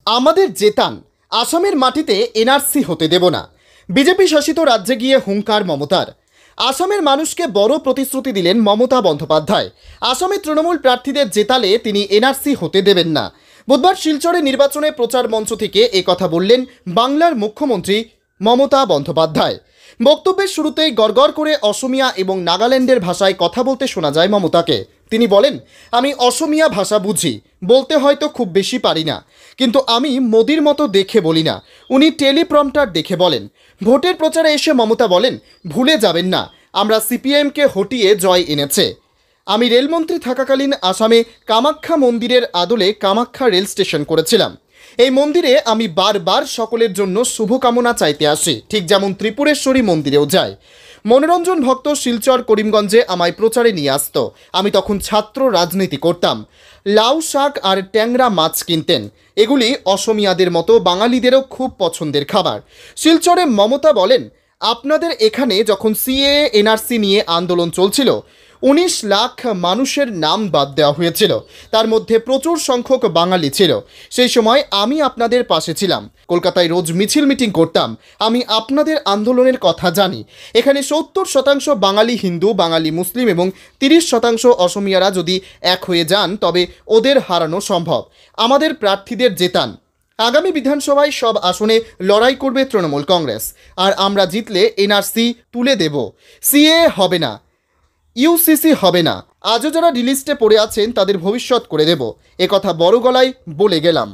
আমাদের জেতান, আসামের মাটিতে এনআরসি হতে দেব না। বিজেপি শাসিত রাজ্যে গিয়ে হুঙ্কার মমতার। আসামের মানুষকে বড় প্রতিশ্রুতি দিলেন মমতা বন্দ্যোপাধ্যায়। আসামে তৃণমূল প্রার্থীদের জেতালে তিনি এনআরসি হতে দেবেন না। বুধবার শিলচরে নির্বাচনে প্রচার মঞ্চ থেকে কথা বললেন বাংলার মুখ্যমন্ত্রী মমতা বন্দ্যোপাধ্যায়। বক্তব্যের শুরুতেই গড়গড় করে অসমিয়া এবং নাগাল্যান্ডের ভাষায় কথা বলতে শোনা যায় মমতাকে। তিনি বলেন, আমি অসমিয়া ভাষা বুঝি, বলতে হয়তো খুব বেশি পারি না, কিন্তু আমি মোদির মতো দেখে বলি না। উনি টেলিপ্রম্পটার দেখে বলেন। ভোটের প্রচারে এসে মমতা বলেন, ভুলে যাবেন না, আমরা সিপিএমকে হটিয়ে জয় এনেছে। আমি রেলমন্ত্রী থাকাকালীন আসামে কামাখ্যা মন্দিরের আদলে কামাখ্যা রেল স্টেশন করেছিলাম। এই মন্দিরে আমি বারবার সকলের জন্য শুভকামনা চাইতে আসি, ঠিক যেমন ত্রিপুরেশ্বরী মন্দিরেও যায়। মনোরঞ্জন ভক্ত শিলচর করিমগঞ্জে আমায় প্রচারে নিয়ে আসতো। আমি তখন ছাত্র রাজনীতি করতাম। লাউ শাক আর ট্যাংরা মাছ কিনতেন। এগুলি অসমিয়াদের মতো বাঙালিদেরও খুব পছন্দের খাবার। শিলচরে মমতা বলেন, আপনাদের এখানে যখন সিএএ এনআরসি নিয়ে আন্দোলন চলছিল, 19 লাখ মানুষের নাম বাদ দেওয়া হয়েছিল। তার মধ্যে প্রচুর সংখ্যক বাঙালি ছিল। সেই সময় আমি আপনাদের পাশে ছিলাম। কলকাতায় রোজ মিছিল মিটিং করতাম। আমি আপনাদের আন্দোলনের কথা জানি। এখানে 70% বাঙালি হিন্দু, বাঙালি মুসলিম এবং 30% অসমিয়ারা যদি এক হয়ে যান তবে ওদের হারানো সম্ভব। আমাদের প্রার্থীদের জেতান। আগামী বিধানসভায় সব আসনে লড়াই করবে তৃণমূল কংগ্রেস। আর আমরা জিতলে এনআরসি তুলে দেব। সিএএ হবে না, ইউসিসি হবে না। আজও যারা ডিলিস্টে পড়ে আছেন তাদের ভবিষ্যৎ করে দেব। একথা বড় গলায় বলে গেলাম।